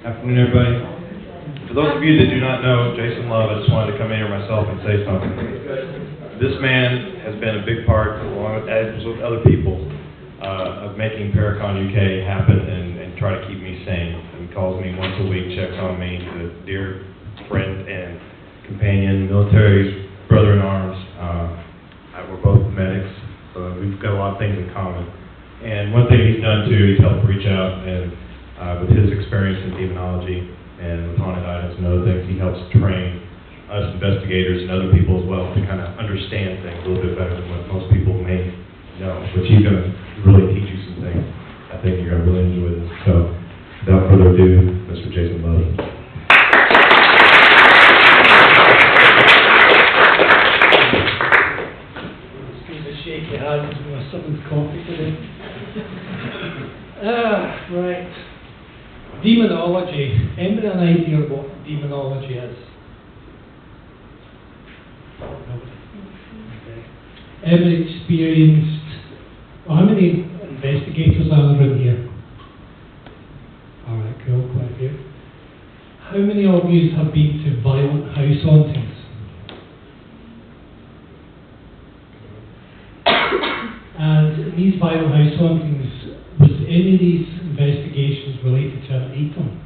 Afternoon, everybody. For those of you that do not know Jason Love, I just wanted to come in here myself and say something. This man has been a big part, along with other people, of making Paracon UK happen and try to keep me sane. He calls me once a week, checks on me. He's a dear friend and companion, military brother-in-arms. We're both medics, so we've got a lot of things in common. And one thing he's done too, he's helped reach out and with his experience in demonology and with haunted items and other things, he helps train us investigators and other people as well to kind of understand things a little bit better than what most people may know, which he's going to really teach you some things. I think you're going to really enjoy this. So, without further ado, Mr. Jason Love. Shaky hands with my seventh coffee today. Right. Demonology. Anybody an idea what demonology is? Nobody. Okay. Ever experienced? Well, how many investigators are there in here? Alright, cool, quite a few. How many of you have been to violent house hauntings? And in these violent house hauntings, was any of these investigations related to an item?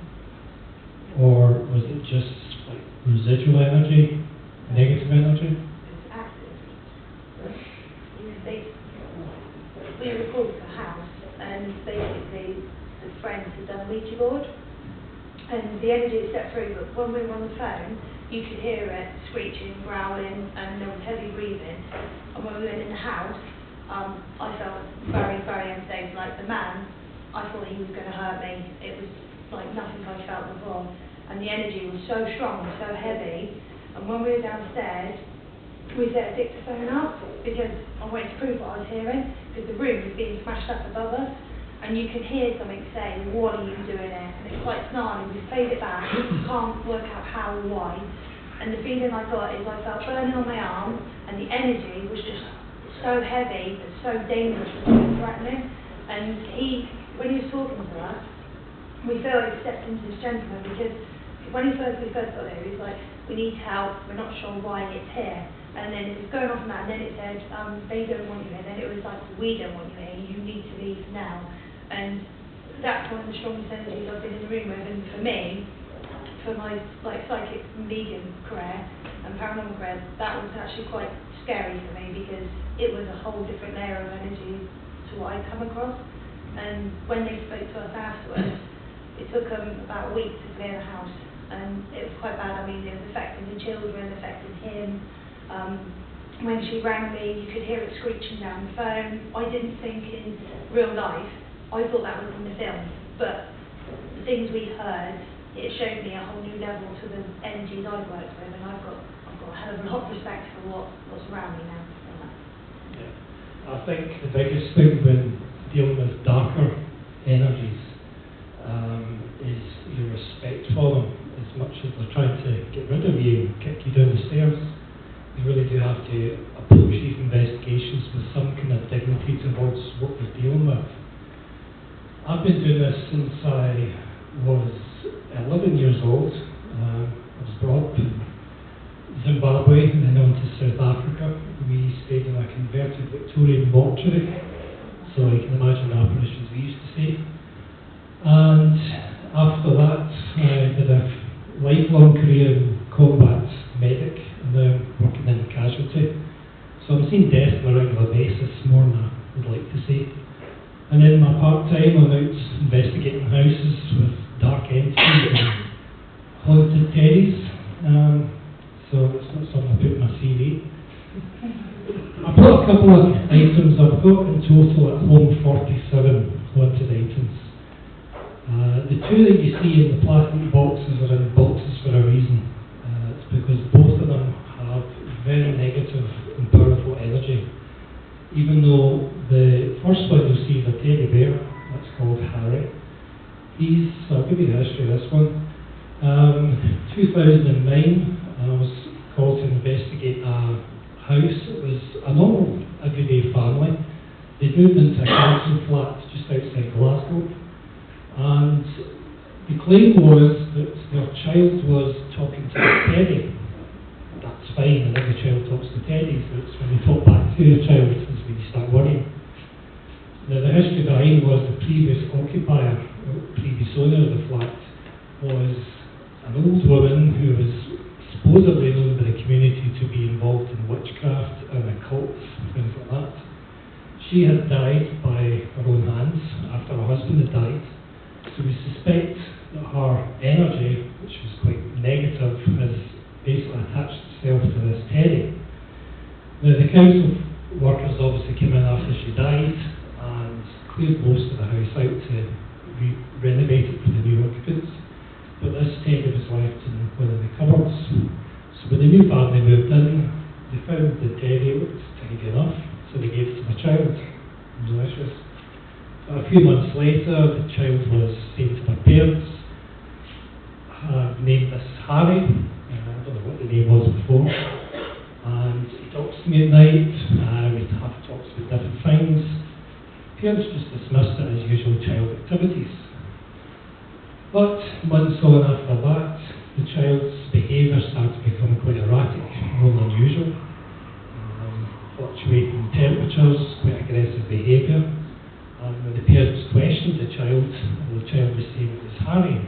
Or was it just like residual energy, negative energy? It's active. We were called to the house, and basically the friends had done a Ouija board, and the energy was set through, but when we were on the phone, you could hear it screeching, growling, and there was heavy breathing. And when we went in the house, I felt very, very unsafe. Like the man, I thought he was going to hurt me. It was like nothing I felt before. And the energy was so strong, so heavy. And when we were downstairs, we set a dictaphone up because I wanted to prove what I was hearing, because the room was being smashed up above us. And you can hear something say, "What are you doing here?" And it's quite snarly. We played it back, can't work out how or why. And the feeling I got is I felt burning on my arm, and the energy was just so heavy, but so dangerous and threatening. And when he was talking to us, we felt he stepped into this gentleman, because when we first got there, he was like, "We need help, we're not sure why it's here." And then it was going off on that, and then it said, "They don't want you here." Then it was like, "We don't want you here, you need to leave now." And that's one of the strongest energies I've been in the room with. And for me, for my psychic medium career and paranormal career, that was actually quite scary for me, because it was a whole different layer of energy to what I'd come across. And when they spoke to us afterwards, it took them about a week to clear the house, and it was quite bad. I mean, it was affecting the children, affecting him. When she rang me, you could hear it screeching down the phone. I didn't think in real life, I thought that was in the film, but the things we heard, it showed me a whole new level to the energies I've worked with, and I've got a hell of a lot of respect for what's around me now. Yeah. I think the biggest thing when dealing with darker energies is your respect for them. As much as they're trying to get rid of you and kick you down the stairs, you really do have to approach these investigations with some kind of dignity towards what you're dealing with. I've been doing this since I was 11 years old. I was brought up in Zimbabwe and then on to South Africa. We stayed in a converted Victorian mortuary, so you can imagine the apparitions we used to see. And after that, I did a lifelong career in combat medic, and now I'm working in casualty. So I'm seeing death on a regular basis, more than I would like to see. And in my part-time, I'm out investigating houses with dark entities and haunted teddies. So it's not something I put in my CV. I've got a couple of items. I've got in total at home 47 haunted items. The two that you see in the plastic boxes are in boxes for a reason. It's because both of them have very negative and powerful energy. Even though the first one you'll see is a teddy bear, that's called Harry. I'll give you the history of this one. 2009, I was called to investigate a house. It was a normal, everyday family. They moved into a council flat just outside Glasgow, and they claim was that their child was talking to the teddy. That's fine, and every child talks to teddies, but it's when you talk back to your child is when you start worrying. Now, the history behind was the previous occupier, or previous owner of the flat, was an old woman who was supposedly known by the community to be involved in witchcraft and occults, things like that. She had died by her own hands after her husband had died, so we suspect that her energy, which was quite negative, has basically attached itself to this teddy. Now, the council workers obviously came in after she died and cleared most of the house out to renovate it for the new occupants, but this teddy was left in one of the cupboards. So when the new family moved in, they found the teddy looked tidy enough, so they gave it to the child. Delicious. A few months later, the child was saying to my parents, named this Harry, I don't know what the name was before, and he talks to me at night, we'd have talks about different things. Parents just dismissed it as usual child activities. But months on after that, the child's behaviour started to become quite erratic, more than usual. Fluctuating temperatures, quite aggressive behaviour. And when the parents questioned the child was saying it was Harry,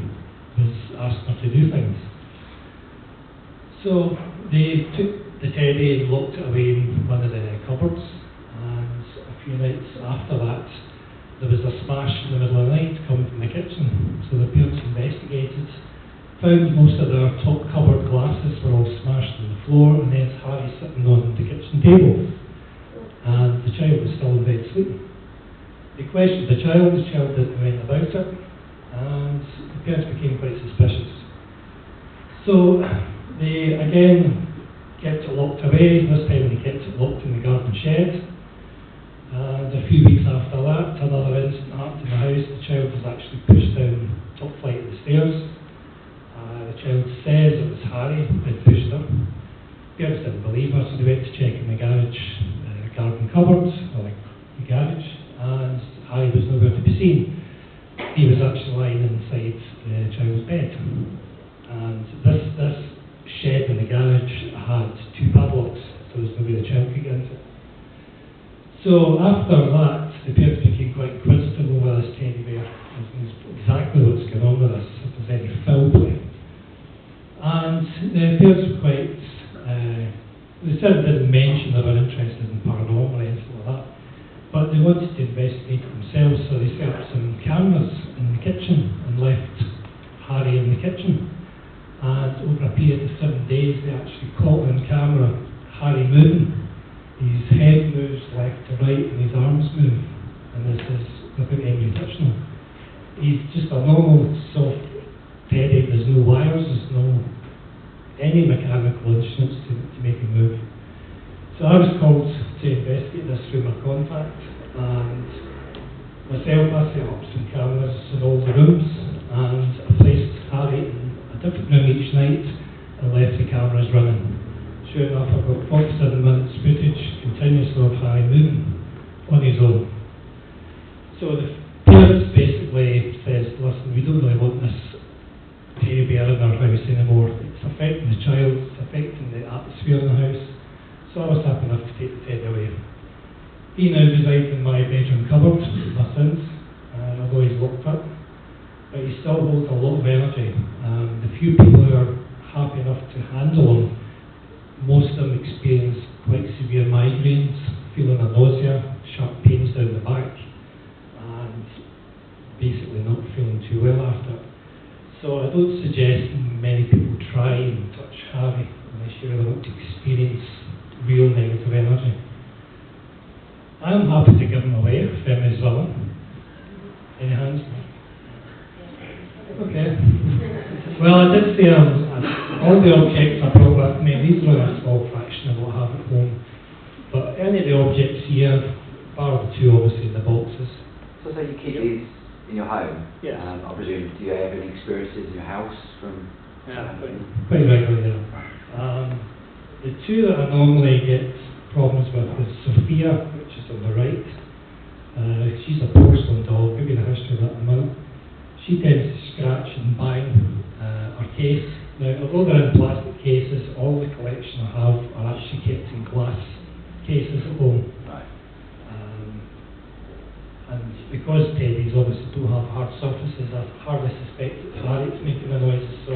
was asking her to do things. So they took the teddy and locked it away in one of the cupboards, and a few nights after that there was a smash in the middle of the night coming from the kitchen. So the parents investigated, found most of their top cupboard glasses were all smashed on the floor, and there's Harry sitting on the kitchen table, and the child was still in bed sleeping. They questioned the child didn't know anything about it, and the parents became quite suspicious. So they again kept it locked away. This time they kept it locked in the garden shed, and a few weeks after that, another incident happened in the house. The child was actually pushed down the top flight of the stairs. The child says it was Harry who had pushed her. Parents didn't believe her, so they went to check in the garage, garden cupboards, or the garage, and Harry was nowhere to be seen. He was actually lying inside the child's bed. And this shed in the garage had 2 padlocks, so there was no way the child could get into it. So after that, the parents became quite inquisitive over this teddy bear, and exactly what's going on with us, if there's any foul play. And the parents were quite, they certainly didn't mention they were interested in paranormal or anything like that, but they wanted to investigate it themselves, so they set up some cameras in the kitchen and left Harry in the kitchen. And over a period of 7 days, they actually caught on camera Harry moving. His head moves left to right and his arms move, and this is without anybody touching him. He's just a normal soft teddy. There's no wires, there's no any mechanical instruments to make him move. So I was called to investigate this through my contact, and myself I set up some cameras in all the rooms, and I placed Harry in a different room each night and left the cameras running. Sure enough, I've got 47 minutes footage continuously of Harry moving on his own. So the parents basically says, listen, we don't really want this teddy bear in our house anymore. It's affecting the child, it's affecting the atmosphere in the house. So I was happy enough to take the teddy away. He now resides in my bedroom cupboard with my sins, although he's locked up. But he still holds a lot of energy. The few people who are happy enough to handle him, most of them experience quite severe migraines, feeling a nausea, sharp pains down the back, and basically not feeling too well after it. So I don't suggest many people try and touch Harry unless you really want to experience real negative energy. I'm happy to give him away if anybody's willing. Any hands? Okay. Well, I did say all the objects I brought with me, these are only a small fraction of what I have at home. But any of the objects here, bar the 2 obviously in the boxes. So you keep these in your home? Yes. I presume, do you have any experiences in your house from... Quite regularly, yeah. The 2 that I normally get problems with is Sophia, which is on the right. She's a porcelain doll. I'll give you the history of that in a minute. she tends to scratch and bang her case. Now, although they're in plastic cases, all the collection I have are actually kept in glass cases at home. Right. And because teddies obviously don't have hard surfaces, I hardly suspect it's Harriet's making the noises, so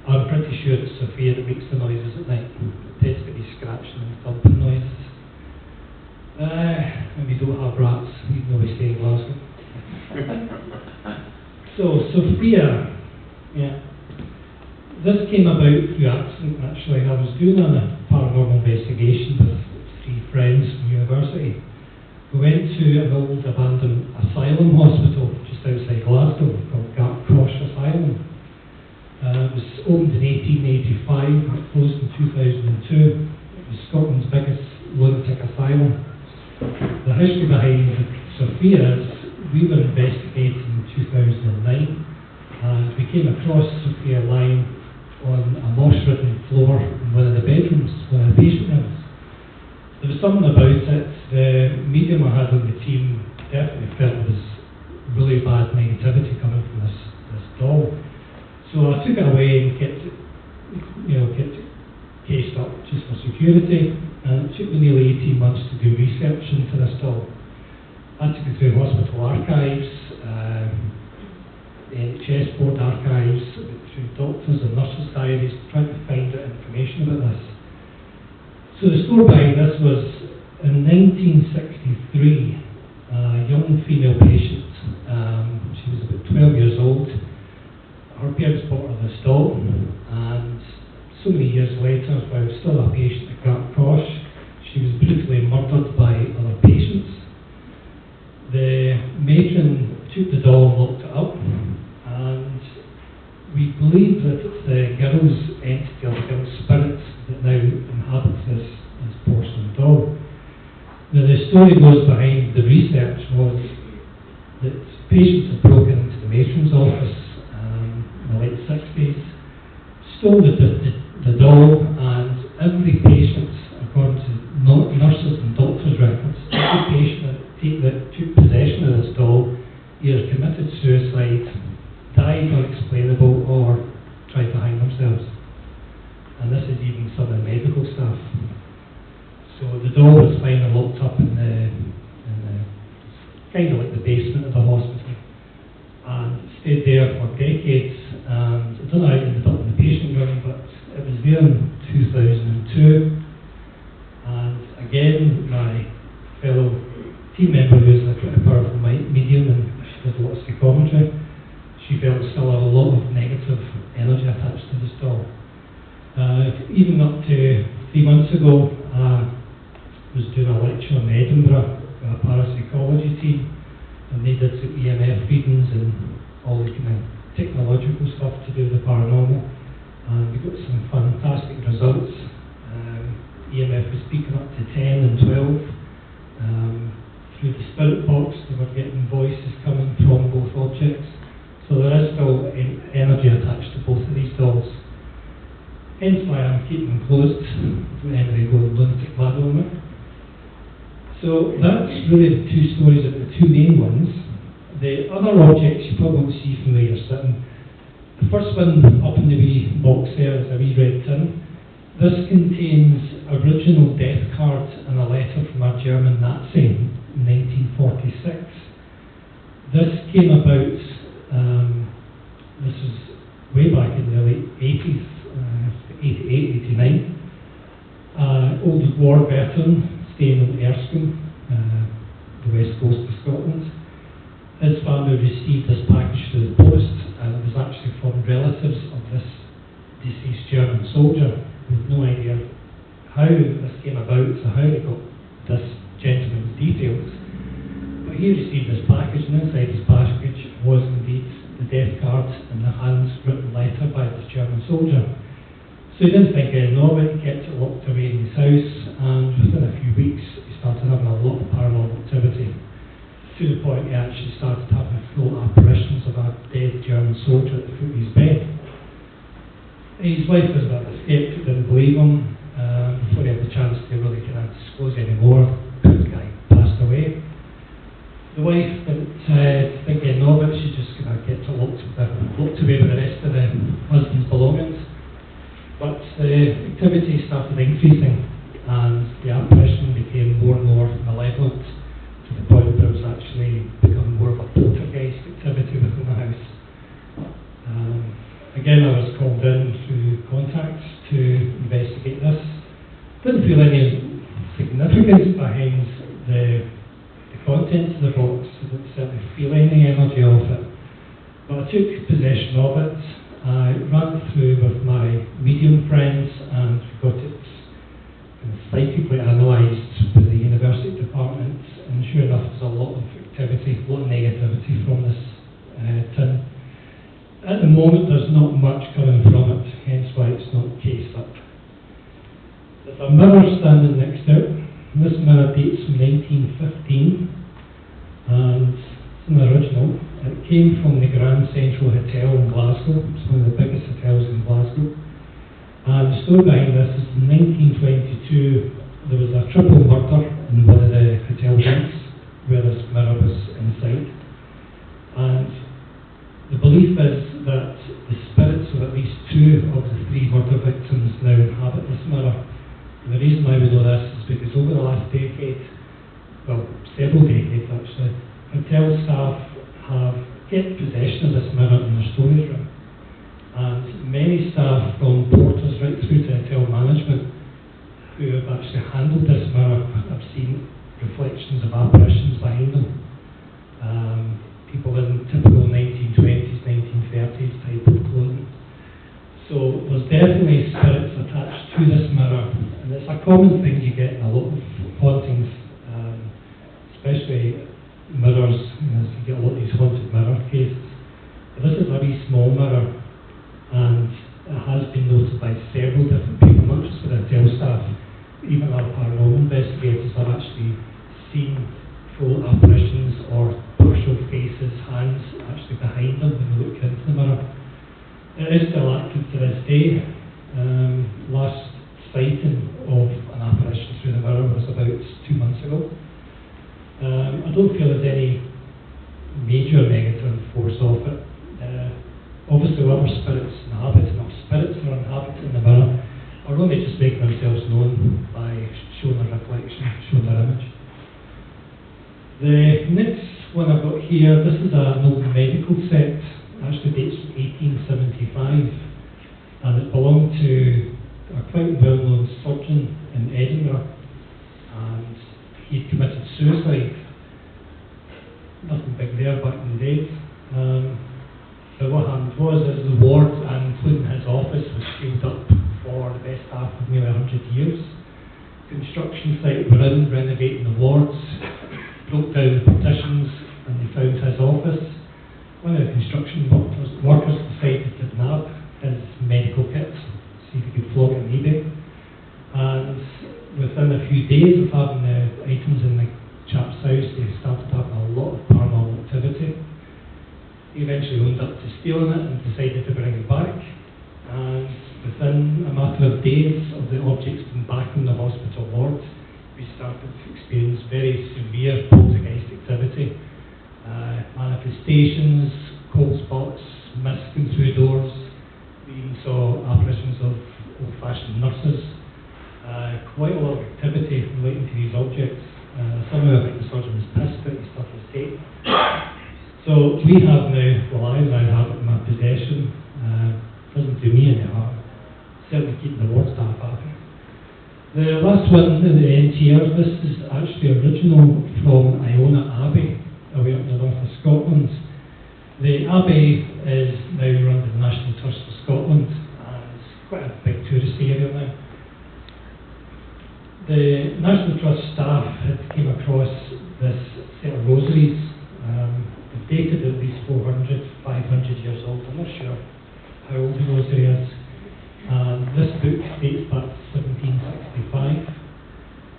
I'm pretty sure it's Sophia that makes the noises at night. It tends to be scratching and thumping noises. And we don't have rats, we know we stay in Glasgow. So, Sophia, yeah. This came about through accident actually. I was doing a paranormal investigation with 3 friends from university. We went to an old abandoned asylum hospital just outside Glasgow called Gartcross Asylum. It was opened in 1885, it closed in 2002. It was Scotland's biggest lunatic asylum. The history behind Sophia is we were investigating in 2009 and we came across Sophia lying on a moss-ridden floor in one of the bedrooms, one of the patient rooms. There was something about it, the medium I had on the team definitely felt there was really bad negativity coming from this doll. So I took it away and kept it, kept it cased up just for security, and it took me nearly 18 months to do research into this doll. I took it through hospital archives, NHS board archives, through doctors and nurses' diaries, trying to find out information about this. So the story behind this was, in 1963, a young female patient, she was about 12 years old, her parents bought her this doll, and so many years later, while still a patient at Gartcross, she was brutally murdered by other patients. The matron took the doll and locked it up, and we believe that it's the girl's entity or the girl's spirit that now inhabits this porcelain doll. Now the story goes behind the research was that patients had broken into the matron's office in the late 60s, stole the doll, and every patient, according to nurses and doctors' records, every patient that took possession of this doll either committed suicide, died unexplainable, or tried to hang themselves. And this is even some of the medical stuff. So the doll was finally locked up in the kind of like the basement of the hospital, and stayed there for decades. And I don't know how it ended up in the patient room, but it was there in 2002. And again, my fellow team member, who's a pretty powerful medium, and she does a lot of psychometry, she felt still a lot of negative energy attached to this doll. Even up to 3 months ago, I was doing a lecture in Edinburgh with a parapsychology team, and they did some EMF readings and all the kind of technological stuff to do with the paranormal, and we got some fantastic results. EMF was peaking up to 10 and 12. Through the spirit box, they were getting voices coming from both objects. So there is still energy attached to both of these dolls. Hence why I'm keeping them closed to anybody going lunatic mad on it. So that's really the 2 stories, the 2 main ones. The other objects you probably won't see from where you're sitting. The first one up in the wee box there is a wee red tin. This contains original death cards and a letter from a German Nazi in 1946. This came about, this was way back in the late 80s, 88, 89. Old war veteran staying in Erskine, the west coast of Scotland. His family received this package through the post, and it was actually from relatives of this deceased German soldier, with no idea how this came about, so how they got this gentleman's details. But he received this package, and inside his package was indeed the death card and the handwritten letter by this German soldier. So he didn't think anything of it, he kept it locked away in his house, and within a few weeks he started having a lot of paranormal activity, to the point he actually started having full apparitions of a dead German soldier at the foot of his bed. His wife was a bit of a skeptic, didn't believe him. Before he had the chance to really kind of disclose any more, the guy passed away. The wife didn't think anything of it, she just kind of kept it locked husband's belongings. But the activity started increasing, and the apparition became more and more malevolent, to the point that it was actually becoming more of a poltergeist activity within the house. Again, I was called in through contacts to investigate this. Didn't feel any significance behind the contents of the box. I didn't certainly feel any energy of it. But I took possession of it. I ran it through with my medium friends and got it psychically analysed with the university department, and sure enough there's a lot of activity, a lot of negativity from this tin. At the moment there's not much coming from it, hence why it's not cased up. There's a mirror standing next to it. This mirror dates from 1915 and it's an original. It came from the Grand Central Hotel in Glasgow. It's one of the biggest hotels in Glasgow. And the story behind this is in 1922 there was a triple murder in one of the hotel rooms where this mirror was inside. And the belief is that the spirits of at least 2 of the 3 murder victims now inhabit this mirror. And the reason why we know this is because over the last decade, well, several decades actually, hotel staff have kept possession of this mirror in their storage room. And many staff, from porters right through to hotel management, who have actually handled this mirror, have seen reflections of apparitions behind them. People in typical 1920s, 1930s type of clothing. So there's definitely spirits attached to this mirror, and it's a common thing you get in a lot of hauntings, especially mirrors. You get a lot of these haunted mirror cases. But this is a wee small mirror, and it has been noted by several different people, not just for the hotel staff. Even our paranormal investigators have actually seen full apparitions or partial faces, hands actually behind them when they look into the mirror. It is still active to this day. Last sighting of an apparition through the mirror was about 2 months ago. I don't feel there's any major negative force of it. Obviously whatever spirits inhabiting or spirits that are inhabiting the mirror are only just making themselves known by showing a reflection, showing their image. The next one I've got here, this is an old medical set, actually dates from 1875, and it belonged to a quite well-known surgeon in Edinburgh, and he committed suicide. Nothing big there back in the day. But what happened was that the ward, and including his office, was sealed up for the best half of nearly 100 years. Construction site were in, renovating the wards, broke down the partitions, and they found his office. One of the construction workers decided to nab his medical kit, see if he could flog it on eBay. And within a few days of having the items in the chap's house, they started having a lot of paranormal activity. He eventually owned up to stealing it and decided to bring it back. And within a matter of days of the objects being back in the hospital ward, we started to experience very severe poltergeist activity. Manifestations, cold spots, mist going through doors. We even saw apparitions of old-fashioned nurses. Quite a lot of activity relating to these objects. Somehow I think the surgeon was pissed that he stuff his tape. So we have now, well I now have it in my possession. Doesn't do me any harm. Certainly keeping the ward staff happy. The last one in the end here, this is actually original from Iona Abbey, away up in the north of Scotland. The Abbey is now run by the National Trust for Scotland, and it's quite a big tourist area now. The National Trust staff had came across this set of rosaries. They're dated at least 400, 500 years old. I'm not sure how old the rosary is. This book dates back to 1765.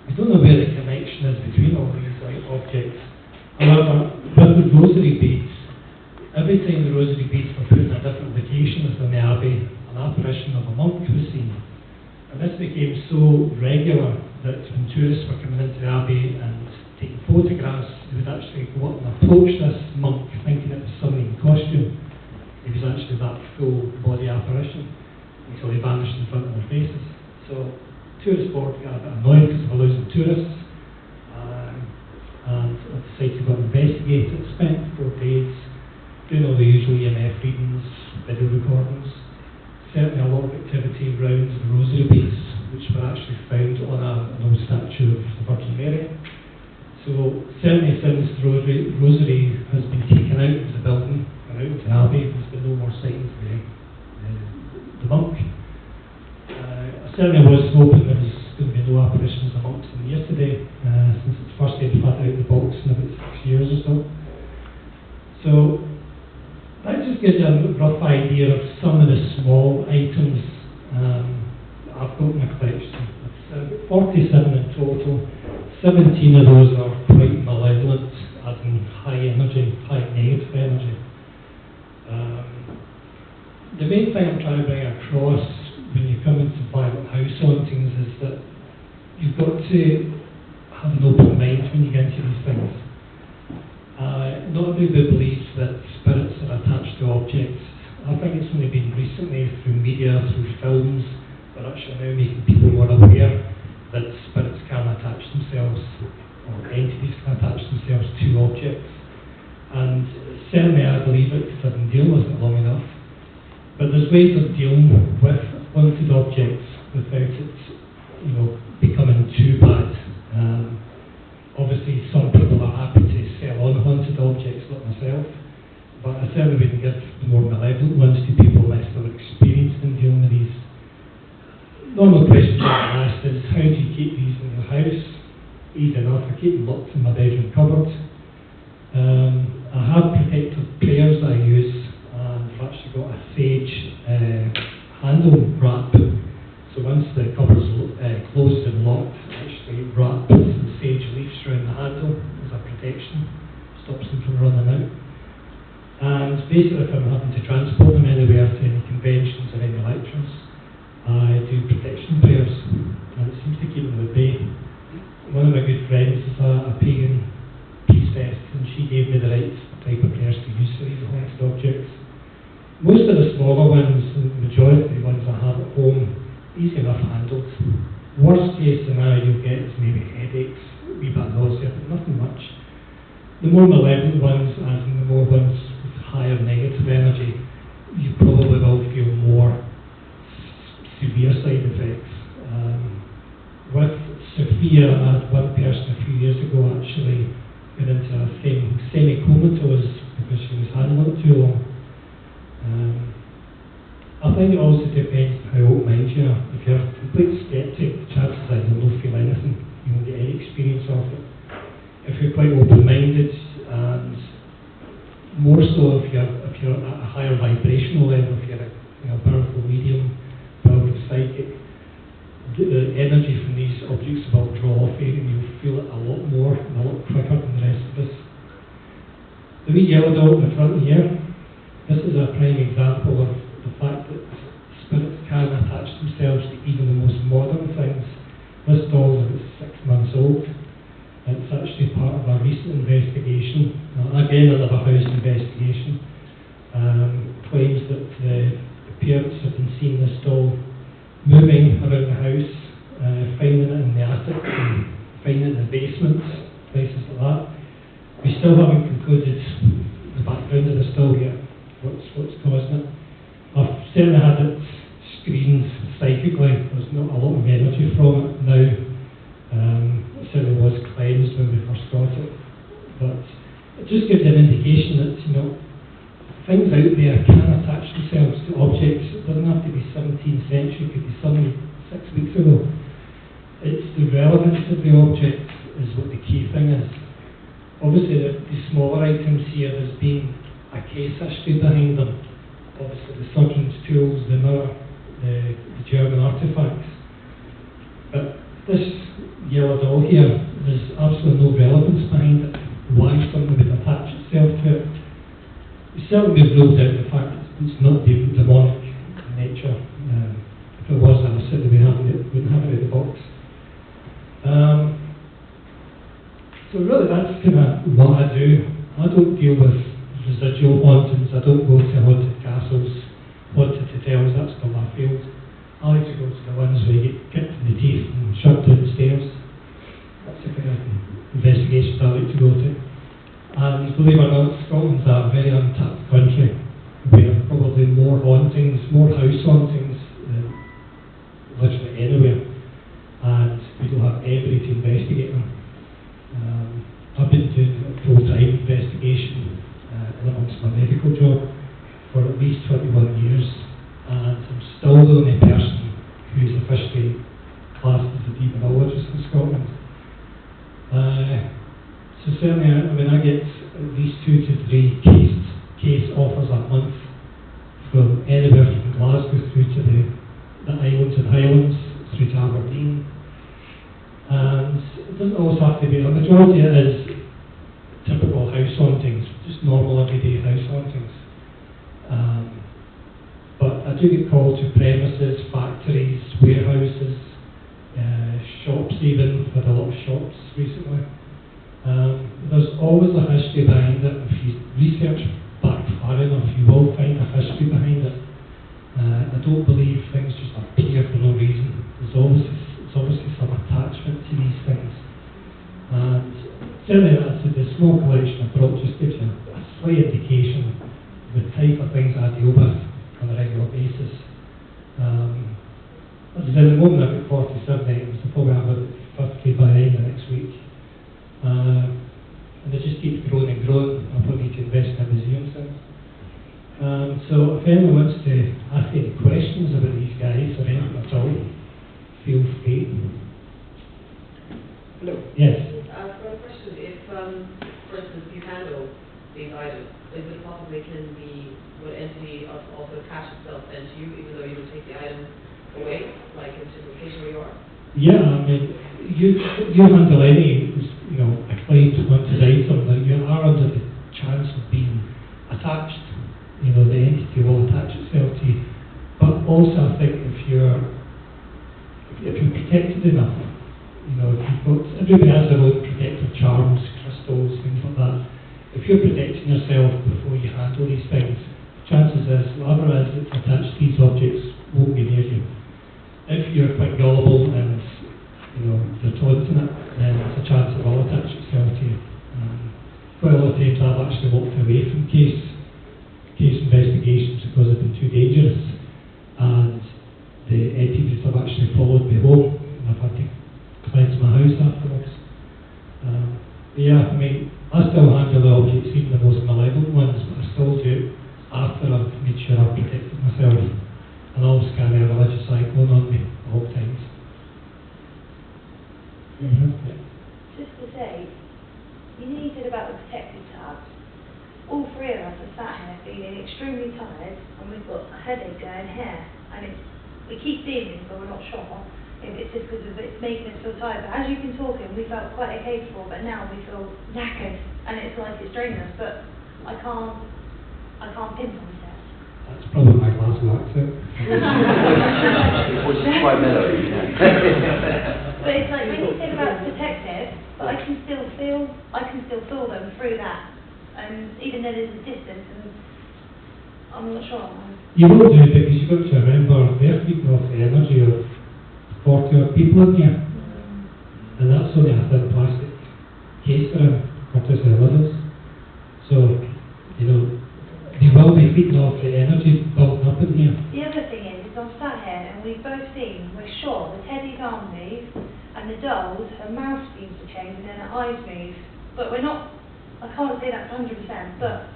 We don't know where the connection is between all these objects. However, with the rosary beads, every time the rosary beads were put in a different location within the abbey, an apparition of a monk was seen. And this became so regular that when tourists were coming into the abbey and taking photographs, they would actually go up and approach this monk thinking it was somebody in costume. He was was actually that full body apparition until he vanished in front of their faces. So tourist board got a bit annoyed because we're losing tourists, and I decided to go and investigate it. Spent 4 days doing all the usual EMF readings, video recordings. Certainly a lot of activity around the rosary beads, which were actually found on an old statue of the Virgin Mary. So certainly since the rosary has been taken out of the building and out of the abbey, there's been no more sightings of the monk. I certainly was hoping there was going to be no apparitions amongst them yesterday, since it's the first day we've had out of the box in about 6 years or so. So that just gives you a rough idea of some of the small items I've got in my collection. It's 47 in total. 17 of those are quite malevolent, as in high energy, high negative energy. The main thing I'm trying to bring across when you come into violent house hauntings is that you've got to have an open mind when you get into these things. Not everybody believes that spirits are attached to objects. I think it's only been recently through media, through films, that actually now making people more aware that spirits can attach themselves, or entities can attach themselves to objects. And certainly I believe it because I've been dealing with it long enough. But there's ways of dealing with haunted objects without it, becoming too bad. Obviously some people are happy to sell on haunted objects like myself, but I certainly wouldn't give the more malevolent ones to people unless they were experienced in dealing with these. Normal question I asked is, how do you keep these in your house? Easy enough, I keep them locked in my bedroom cupboard. I have protective prayers that I use, and I've actually got a sage handle wrap. So once the cupboard's closed and locked, I actually wrap some sage leaves around the handle as a protection, stops them from running out. And basically if I'm having to transport them anywhere to any conventions or any lectures, I do protection prayers, and it seems to keep them at bay. One of my good friends is a pagan priestess, and she gave me the right type of prayers to use for these haunted objects. Most of the smaller ones, the majority of the ones I have at home, easy enough handled. Worst case scenario you'll get is maybe headaches, a wee bit of nausea, but nothing much. The more malevolent ones, and the more ones with higher negative energy, you probably will feel more severe side effects. With Sophia, I had one person a few years ago actually went into a semi-comatose because she was handling it too long. I think it also depends on how open-minded you are. If you're a complete skeptic, the chances are you'll not feel anything, you won't get any experience of it. If you're quite open-minded, and more so if you're at a higher vibrational level, if you're a powerful medium, powerful psychic, the energy from these objects will draw off you and you'll feel it a lot more and a lot quicker than the rest of us. The wee yellow doll in the front here, this is a prime example of the fact that spirits can attach themselves to even the most modern things. This doll is about 6 months old. It's actually part of a recent investigation, again another house investigation, claims that the parents have been seeing this doll moving around the house, finding it in the attic, and finding it in the basements, places like that. We still haven't concluded the background of this doll yet, what's causing it. I've certainly had it screened psychically, there's not a lot of energy from it now. It certainly was cleansed when we first got it, but it just gives you an indication that things out there can attach themselves to objects. It doesn't have to be 17th century, it could be something 6 weeks ago. It's the relevance of the object is what the key thing is. Obviously the smaller items here, there's been a case history behind them. Obviously the surgeon's tools, the mirror, the German artefacts. But this yellow doll here, there's absolutely no relevance behind it. Why something would attach itself to it. We certainly ruled out the fact that it's not demonic in nature. If it was, I certainly wouldn't have it in the box. So really that's kind of what I do. I don't deal with residual hauntings. I don't go to haunted castles castles, haunted hotels, that's still my field. I like to go to the ones where you get to the teeth and shut down the stairs. That's the kind of investigations I like to go to. And believe it or not, Scotland's a very untapped country. We have probably more hauntings, more house hauntings than literally anywhere. And we don't have anybody to investigate them. I've been doing a full-time investigation in amongst my medical job for at least 21 years, and I'm still the only person who's officially classed as a demonologist in Scotland. So certainly, I get at least 2 to 3 case offers a month from anywhere from Glasgow through to the islands and highlands, through to Aberdeen. And it doesn't always have to be, the majority of it is typical house hauntings, just normal everyday house hauntings. But I do get called to premises, factories, warehouses, shops even. I've had a lot of shops recently. There's always a history behind it. If you research back far enough, you will find a history behind it. I don't believe things just appear for no reason. There's obviously some attachment to these things. And certainly the small collection I brought just gives you a slight indication of the type of things I deal with on a regular basis. As I said, at the moment I've got 47 items. I'll probably have about 50 by the next week. And it just keeps growing and growing. I'll probably need to invest in a museum soon. So if anyone wants to ask any questions about these guys or anything at all, feel free. Hello. Yes. For a question, if, for instance, you handle these items, is it possible they can be, would entity of also cash itself sent to you, even though you would take the item away, like into the location where you are? Yeah, I mean, you handle any, a claim to wanted item that you are under the chance of being attached. The entity will attach itself to you. But also, I think if you're protected enough, everybody has their own protective charms, crystals, things like that. If you're protecting yourself before you handle these things, chances is whatever it is that's attached to these objects won't be near you. If you're quite gullible and you're taunting it, then there's a chance it will attach itself to you. Quite a lot of times I've actually walked away from case investigations because they've been too dangerous, and the entities have actually followed me home, and I've had to cleanse my house afterwards. I still handle the objects, even the most malevolent ones, but I still do it after I've made sure I've protected myself. And I always carry a religious icon on me at all times. Yeah. Just to say, you know, you said about the protective tabs. All 3 of us are sat here feeling extremely tired, and we've got a headache going here, and we keep seeing this, but we're not sure if it's just because it's making us feel tired. But as you've been talking, we felt quite okay before, but now we feel knackered, and it's like it's draining us. But I can't pinpoint it. That's probably my last accent. Which is quite mellow, But it's like when you said about protective, but I can still feel them through that. And even though there's a distance, and I'm not sure. You will do, because you've got to remember they're feeding off the energy of 40 odd people in here. And that's only a thin plastic case for them, courtesy of others. So, they will be feeding off the energy built up in here. The other thing is I'm sat here and we've both seen, we're sure, the Teddy's arm move, and the doll's, her mouth seems to change, and then her eyes move. But we're not, I can't say that's 100%, but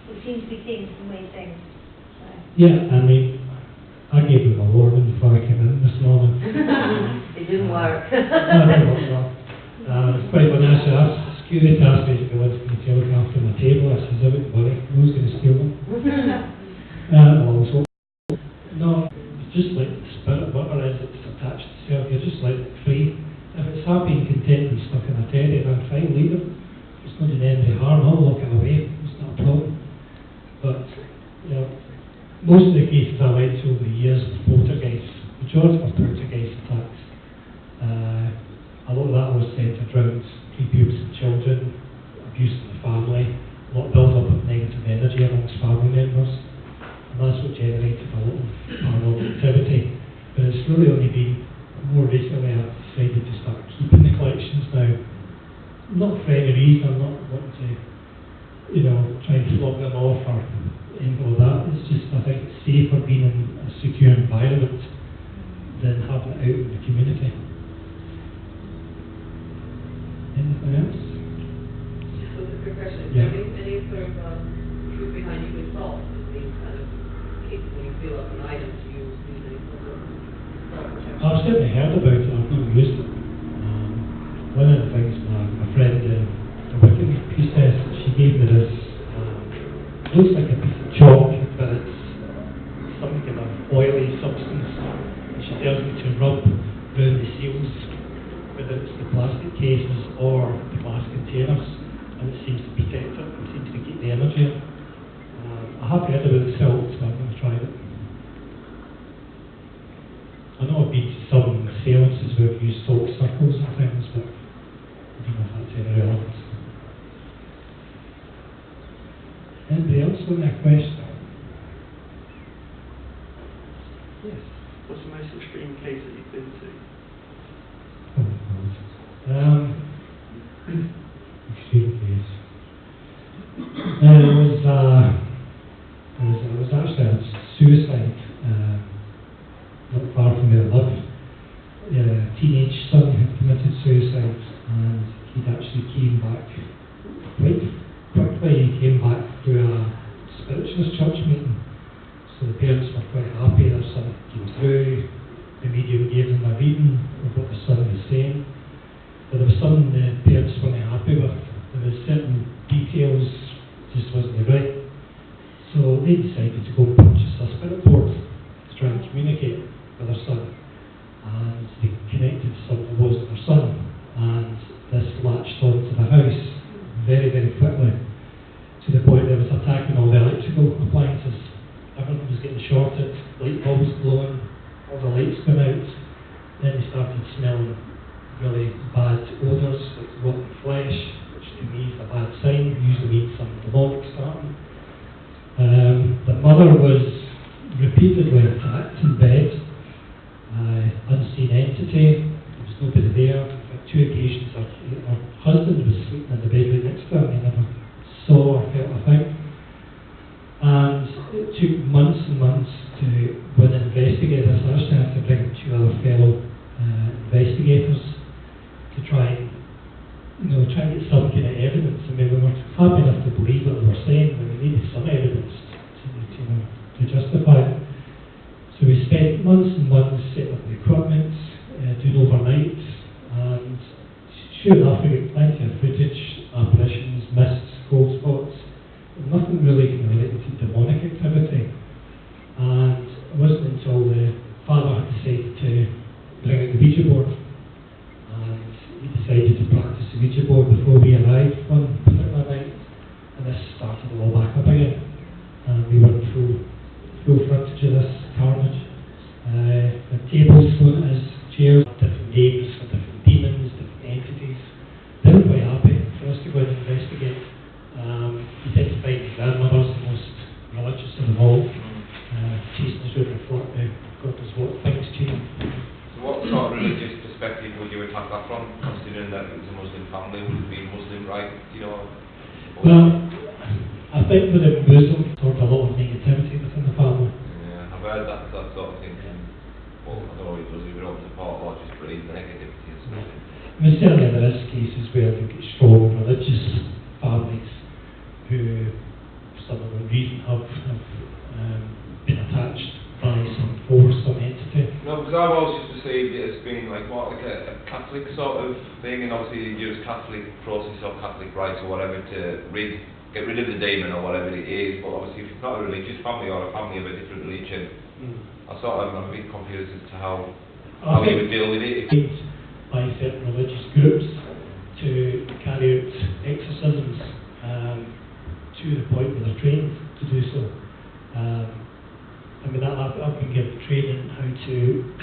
we seem to be seeing some weird things. So. Yeah, I gave them a warning before I came in this morning. It didn't work. No, it didn't work. It's quite funny, security asked me to go into me to look after my table. I says, I wouldn't worry, who's going to steal them? No, it's just like the spirit, whatever it is that's attached to itself, you're just like free. If it's happy and content and stuck in a teddy, then fine, leave it. It's not doing anybody harm, I'll lock it away, it's not a problem. But, most of the cases I went to over the years were poltergeists. Majority were poltergeist attacks. A lot of that was centred around creepy abuse of children, abuse of the family, a lot of build-up of negative energy amongst family members. And that's really only been more recently I've decided to start keeping the collections now. Not for any reason, I'm not wanting to, you know, try and flog them off or anything like that. It's just, I think it's safer being in a secure environment than having it out in the community. Anything else? So it's a good question. Yeah. Any sort of truth behind using salt as being kind of when you feel up an item to use any sort of salt protection? I've certainly heard about it, I've not used it. One of the things my friend, the Wiccan priestess, she gave me this, looks like a piece of chalk, but it's some kind of oily substance. And she tells me to rub around the seals, whether it's the plastic cases or the glass containers, and it seems to protect it, it seems to keep the energy in. I have heard about the salt, so I've never tried it. I know I've been to some seances where I've used salt circles and things, but I don't know if that's any relevance. Anybody else with a question? Yes. What's the most extreme case that you've been to? Extreme case. It was actually a suicide, not far from where I live. A teenage son had committed suicide, and he'd actually came back quite quickly. He came back through a spiritualist church meeting, so the parents were quite happy. Their son came through. The medium gave them a reading of what the son was saying. But there was something the parents weren't happy with. There was certain details just wasn't right. So they decided to go and purchase a spirit board to try and communicate with their son. And they connected something that wasn't their son. And this latched onto the house very, very quickly, to the point that it was attacking all the electrical appliances. Everything was getting shorted, light bulbs glowing, all the lights going out. Then they started smelling really bad odours, like rotten flesh, which to me is a bad sign. It usually means some demonic starting. The mother was repeatedly attacked in bed. Unseen entity, there was nobody there. On 2 occasions her husband was sleeping in the bed right next to her, and he never saw or felt a thing. And it took months and months to win investigators. I actually had to bring 2 other fellow investigators to try and get some kind of evidence. I mean, we were happy enough to believe what they were saying, but we needed some evidence to justify it. So we spent months and months setting up the equipment, doing overnight, and sure enough we got plenty of footage, apparitions, mists, cold spots, nothing really related to demonic activity. And it wasn't until the father had decided to bring out the Ouija board, and he decided to practice the Ouija board before we arrived one particular night, and this started it all back up again. And we were in full frontage of this carnage. The tables thrown as chairs, different names for different demons, different entities. They were quite happy for us to go and investigate. We tend to find the grandmothers the most religious of them all, chasing us around the floor to God knows what things to you. So what sort of religious perspective would you attack that from, considering that it was a Muslim family? Would it be Muslim right, Well, I think with a Muslim, there's a lot of negativity within the family. Yeah, I've heard that sort of thinking. Well, I don't know if it was either up to part or just believe the negativity or something. I mean, certainly there is cases where you've got strong religious families who, for some other reason, have been attached by some force, some entity. No, because I've always just perceived it as being like more like a Catholic sort of thing, and obviously you use Catholic process or Catholic rites or whatever to get rid of the demon or whatever it is. But obviously, if it's not a religious family or a family of a different religion, I'm a bit confused as to how you would deal with it. By certain religious groups to carry out exorcisms to the point where they're trained to do so. I mean, I've been given training how to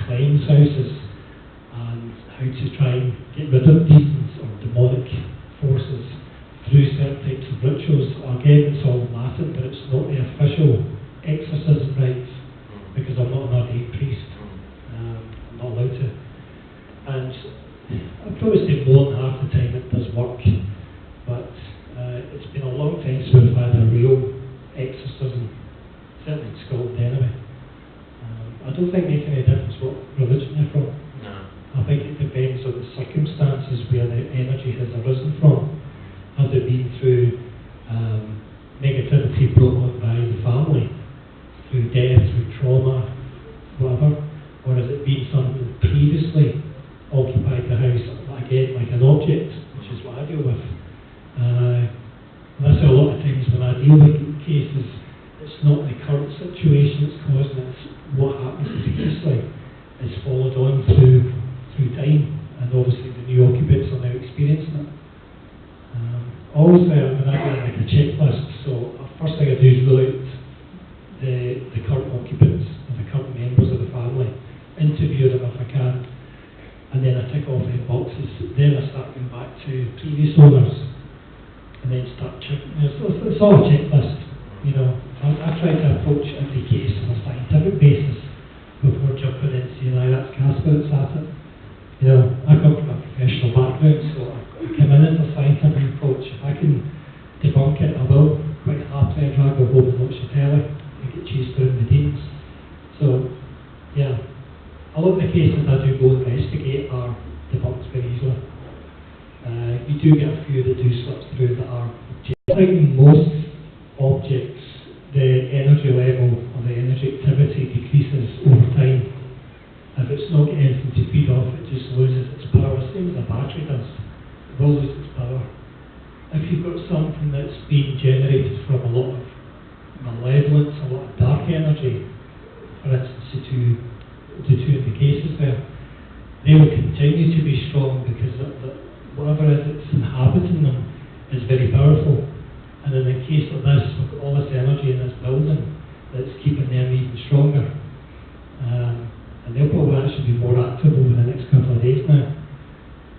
cleanse houses and how to try and get rid of demons or demonic forces through certain types of rituals. Again, it's all Latin, but it's not the official exorcism rites because I'm not an ordained priest. I don't think it makes any difference what religion you're from. No. I think it depends on the circumstances where the energy has arisen from. Has it been through negativity brought on by the family, through death, through trauma, whatever, or has it been something that previously occupied the house, again, like an object, which is what I deal with. That's a lot of times when I deal with cases, it's not the current situation that's causing it, it's what happened previously. It's followed on through time, and obviously the new occupants are now experiencing it. Always when I do like a checklist, so first thing I do is rule out the current occupants, the current members of the family, interview them if I can, and then I tick off the boxes. Then I start going back to previous owners, and then start checking. It's all a checklist, you know. I try to approach every case on a scientific basis before jumping in and saying, that's Casper that's at it. You know, I come from a professional background, so I come in as a scientific approach. If I can debunk it, I will. Quite happily, I'd rather go home and watch the telly and get chased down the teams. So, yeah, a lot of the cases I do go investigate are debunked very easily. You do get a few that do slip through that are objects. I think most objects, the energy level or the energy activity decreases over time. If it's not getting anything to feed off, it just loses its power, same as a battery does. It will lose its power. If you've got something that's being generated from a lot of malevolence, a lot of dark energy, for instance, the two of the cases there, they will continue to be strong because whatever it is that's inhabiting them is very powerful. And in the case of this, we've got all this energy in this building that's keeping them even stronger. And they'll probably actually be more active over the next couple of days now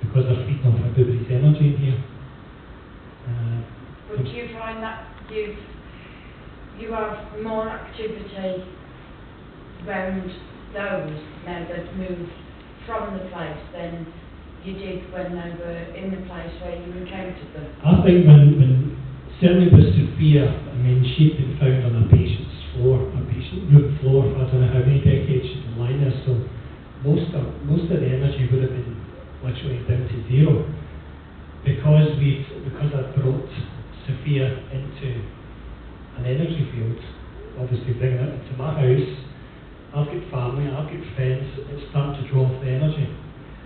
because they're feeding off everybody's energy in here. But do you find that you have more activity around those now that moved from the place than you did when they were in the place where you encountered them? I think when certainly with Sophia, I mean, she'd been found on a patient's floor, a patient room floor, I don't know how many decades she'd been lying there, so most of the energy would have been literally down to zero. Because I brought Sophia into an energy field, obviously bringing it into my house, I've got family, I've got friends, it's starting to draw off the energy.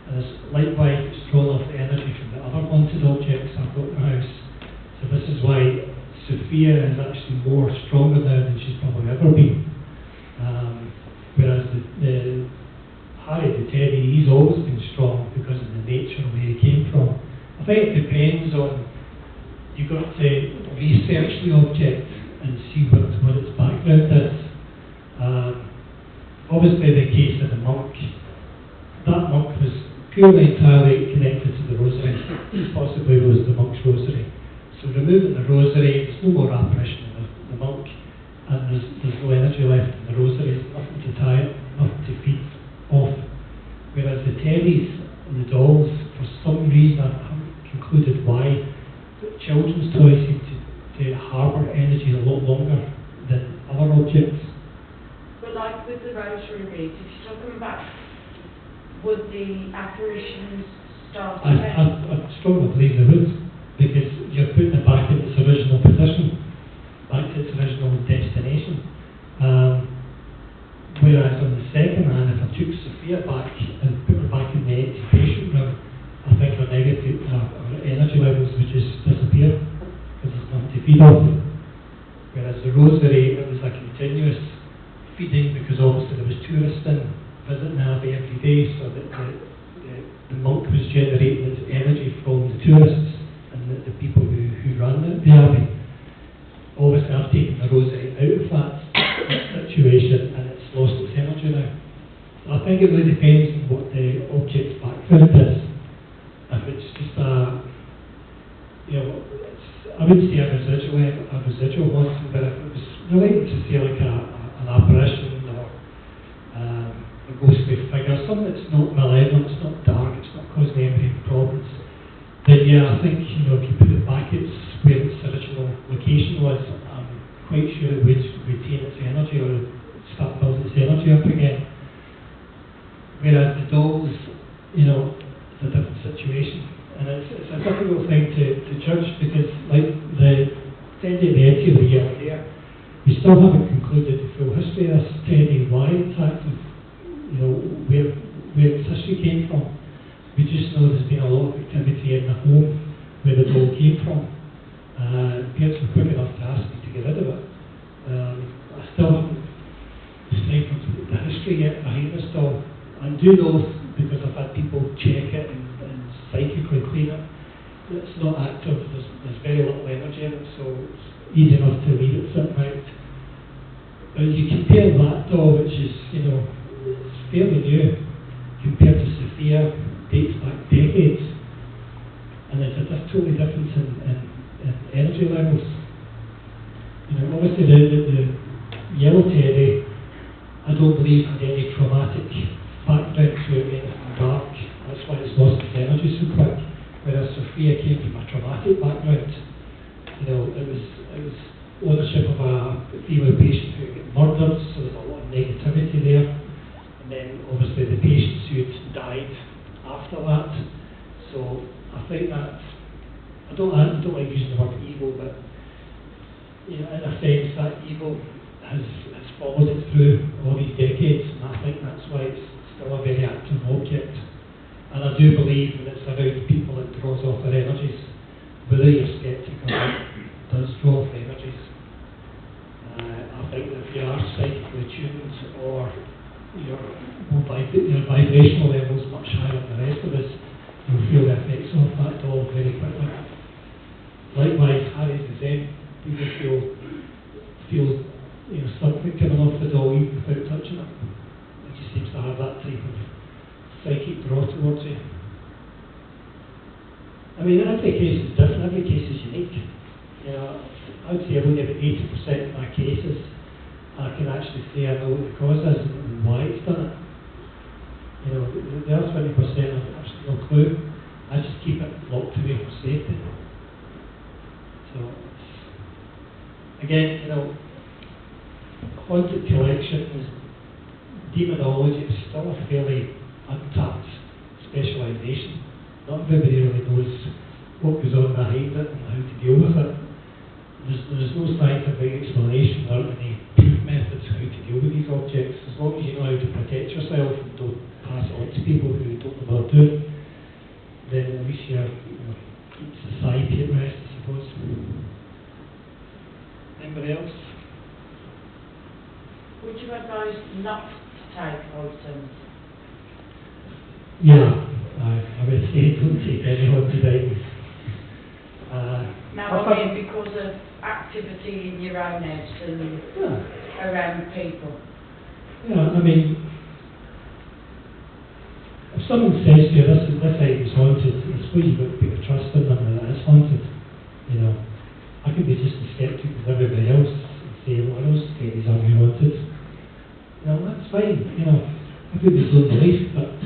And it's likewise, it's drawn off the energy from the other haunted objects I've got in the house. So this is why Sophia is actually more stronger now than she's probably ever been. Whereas the Harry, the Teddy, he's always been strong because of the nature of where he came from. I think it depends on, you've got to research the object and see what its background is. Obviously the case of the monk, that monk was purely entirely connected to the rosary, possibly was the monk's rosary. So removing the rosary, there's no more apparition of the monk, and there's no energy left in the rosary, there's nothing to tie it, nothing to feed off. Whereas the teddies and the dolls, for some reason I haven't concluded why, but children's toys seem to harbour energy a lot longer than other objects. But like with the rosary reeds, if you're talking about, would the apparitions start again? I strongly believe they would, because you're putting it back in its original position, back to its original destination. Whereas on the second hand, if I took Sophia back and put her back in the empty patient room, I think her negative her energy levels would just disappear because there's nothing to feed off. Whereas the rosary, it was a continuous feeding because obviously there was tourists in visiting the abbey every day, so that the monk was generating its energy from the tourists and the people who run the abbey. Obviously I've taken the rosary out of that situation and it's lost its energy now. So I think it really depends on what the object's background is. If it's just I wouldn't say a residual haunting, but if it was related to say like an apparition or a ghostly figure, something that's not malevolent, it's not dark, it's not causing any problems, then yeah, I think, if you put it back where its original location was, I'm quite sure it would retain its energy or start building its energy up again. whereas the dolls, you know, it's a different situation. And it's a difficult thing to judge because, like the Teddy at the end of the year there, we still haven't concluded the full history of this Teddy, why it's active, you know, where its history came from. We just know there's been a lot of activity in the home where the doll came from. Parents were quick enough to ask me to get rid of it. I still haven't deciphered the history yet behind this doll. I do know, because I've had people check it and psychically clean it, it's not active, there's very little energy in it, so it's easy enough to leave it sitting out. But you compare that doll, which is, you know, it's fairly new, compared to Sophia, dates back decades, and there's a totally difference in energy levels. You know, obviously the yellow teddy, I don't believe had any traumatic background to it, anything dark. That's why it's lost its energy so quick. Whereas Sophia came from a traumatic background. You know, it was ownership of a female patient who got murdered, so there's a lot of negativity there. And then obviously the patients who had died after that. So I think that I don't like using the word evil, but you know, in a sense that evil has followed it through all these decades, and I think that's why it's still a very active object. And I do believe when it's around people it draws off their energies. Whether you're sceptical, it does draw off energies. I think that if you are psychically tuned or your vibrational level is much higher than the rest of us, you'll feel the effects of that doll very quickly. Likewise, Harry's the same. People feel you know, something coming off the doll even without touching it. It just seems to have that type of psychic draw towards you. I mean, every case is different, every case is unique. You know, I would say only about 80% of my cases I can actually say I know what the cause is and why it's done it. You know, the other 20% I've absolutely no clue. I just keep it locked away for safety. So, again, you know, haunted collections, demonology is still a fairly untapped specialisation. Not everybody really knows what goes on behind it and how to deal with it. There's no scientific explanation or any proof methods how to deal with these objects. As long as you know how to protect yourself and don't pass it on to people who don't know what they're doing, then at least you know, keep society at rest, I suppose. Anybody else? Would you advise not to take items? Yeah, I would say don't take any haunted items. Now, I mean, because of activity in your own house and around people. Yeah, I mean, if someone says to you, this item's haunted, I suppose you've got to put your trust in them that it's haunted. You know, I could be just as sceptic as everybody else and say, well, those things are haunted. You know, that's fine, you know, everybody's own belief, but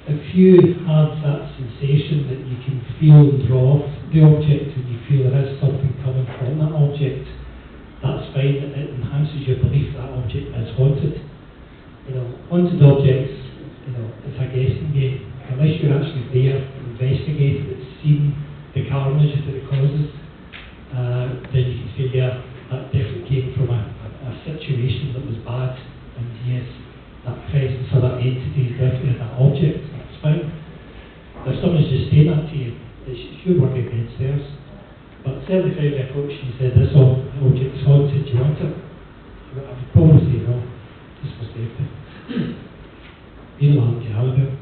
if you have that sensation that you can feel and draw off the object and you feel there is something coming from that object, that's fine, it enhances your belief that object is haunted. You know, haunted objects, you know, it's a guessing game. Unless you're actually there, investigated it, seen the carnage that it causes, then you can say, yeah, that definitely came from a situation that was bad, and yes, that presence or that entity is definitely that object, that's fine. If someone's just saying that to you, it's your work against theirs. But certainly if I approached you and said, this object's haunted, do you want it? I would probably say no, just for safety. You know what I'm talking about.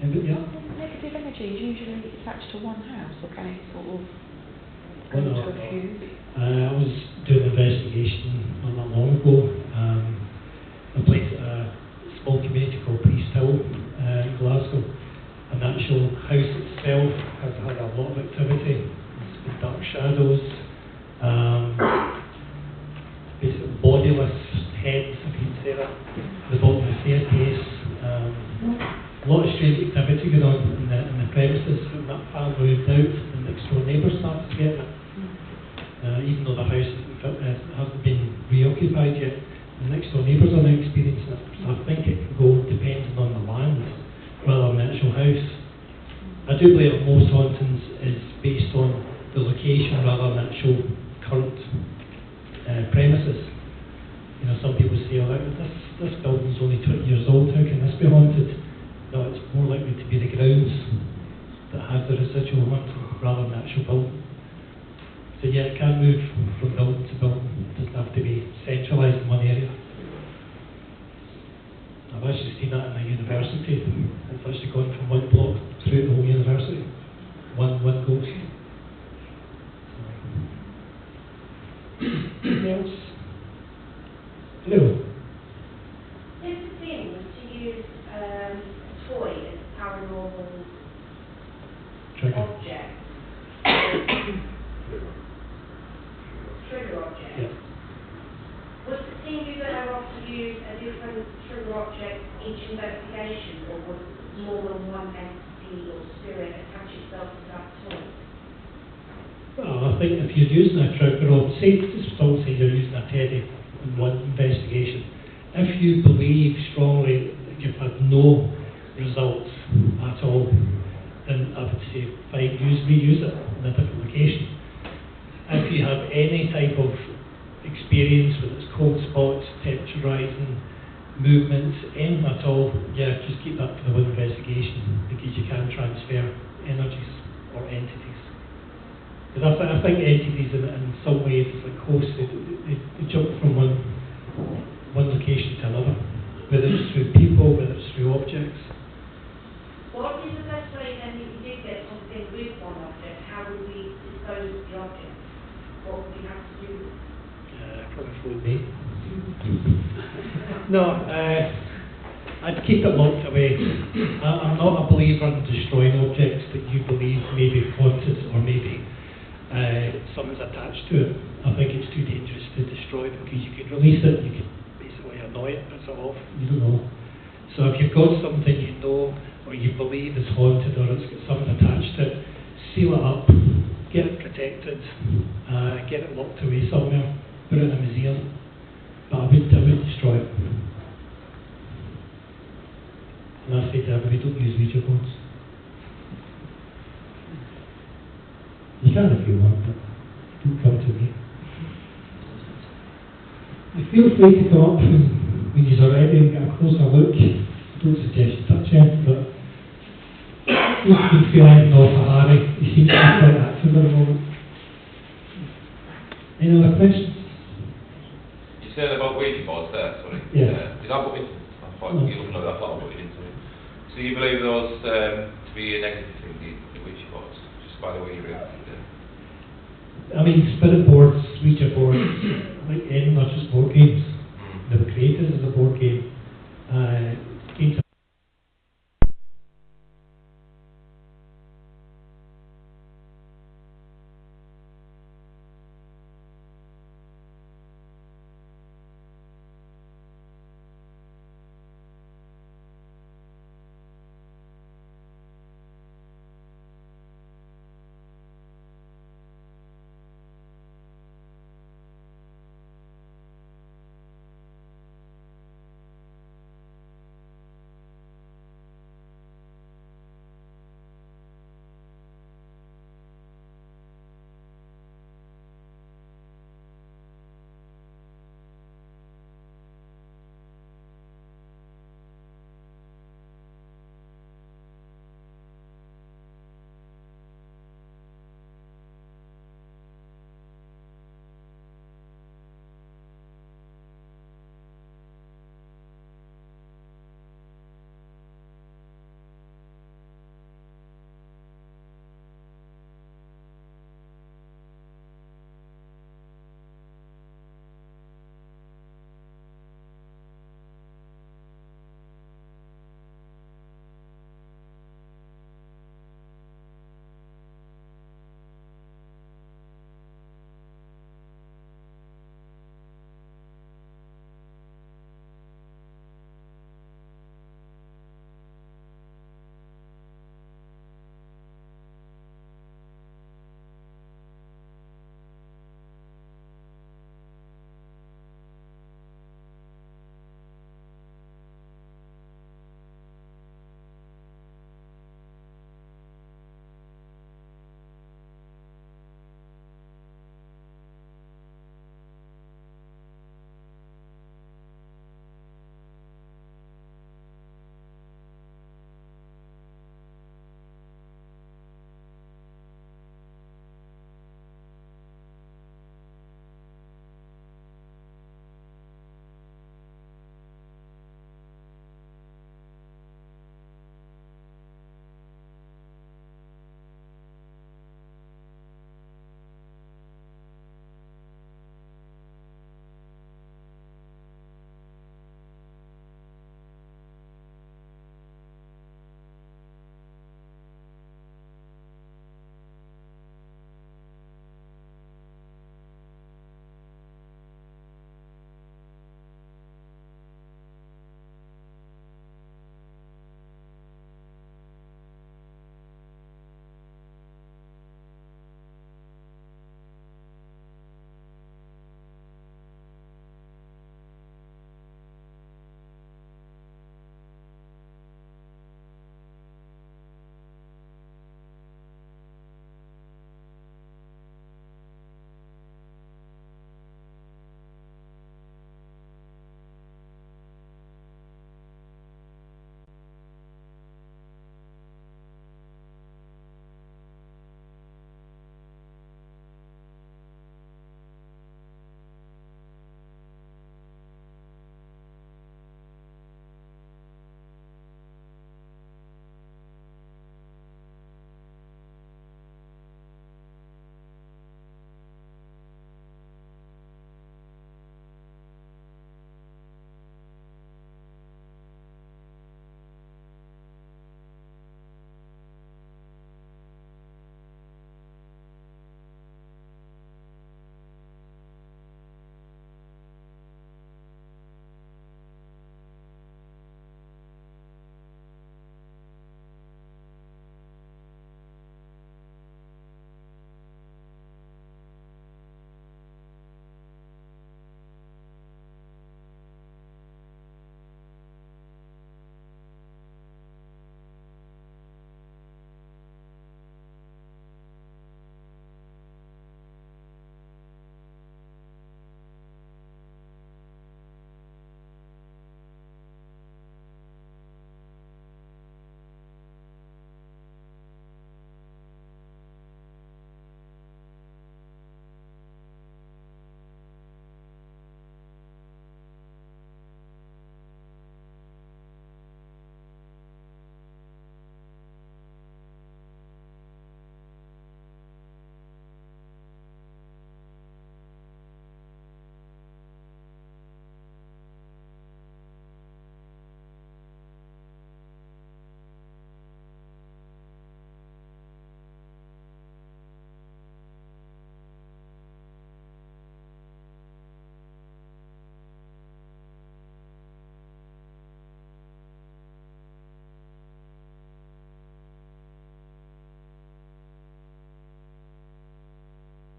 Yeah? Negative energy is usually attached to one house, or can it sort of go Well, to a few? I was doing an investigation not that long ago. I played at a small community called Priest Hill in Glasgow. And the actual house itself has had a lot of activity. There's been dark shadows, basically bodiless heads, if you can say that, at the bottom of the staircase. A lot of strange activity going on in the premises. When that family moved out, the next door neighbours started getting it. Even though the house hasn't been reoccupied yet, The next door neighbours are now experiencing it. So I think it can go depending on the land rather than the actual house. I do believe that most hauntings is based on the location rather than actual current premises. You know, some people say, oh, this building's only 20 years old, how can this be haunted? No, it's more likely to be the grounds that have the residual haunting rather than the actual building. So yeah, it can move from building to building. It doesn't have to be centralised in one area. I've actually seen that in a university. It's actually gone from one block through the whole university. One ghost. Anything else? Hello? If the thing was to use a toy as a paranormal Trigger. object, trigger object, Yeah. would the team be better off to use a different trigger object each investigation, or would more than one entity or spirit attach itself to that toy? Well, I think if you're using a trigger, or say you're using a teddy in one investigation, if you believe strongly that you've had no results at all, then I would say fine, reuse it in a different location. If you have any type of experience with its cold spots, temperature rising, movements, anything at all, yeah, just keep that for the one investigation, because you can transfer energies or entities. Because I think entities in some ways, it's like hosts, they jump from one location to another, whether it's through people, whether it's through objects. What is the best way then if you did get something with one object, how would we dispose of the object? What would we have to do? Probably phone me. No, I'd keep it locked away. I'm not a believer in destroying objects that you believe may be haunted or maybe something's attached to it. I think it's too dangerous to destroy it, because you could release it, you could basically annoy it, piss it off, you don't know. So if you've got something you know or you believe is haunted or it's got something attached to it, seal it up, get it protected, get it locked away somewhere, put it in a museum. But I would destroy it. And I say to everybody, don't use Ouija boards. You can if you want, but don't come to me. You feel free to come up when you're ready and get a closer look. I don't suggest you touch anything, but if you can feel anything off of Harry, he seems to be quite active at the moment. Any other questions? You said about Ouija boards there, sorry. Yeah. Did I put it? I thought you looked at that, I thought I put it into it. So you believe those to be a negative thing, the Ouija boards, just by the way you reacted there? I mean, spirit boards, Ouija boards, like anything, not just board games.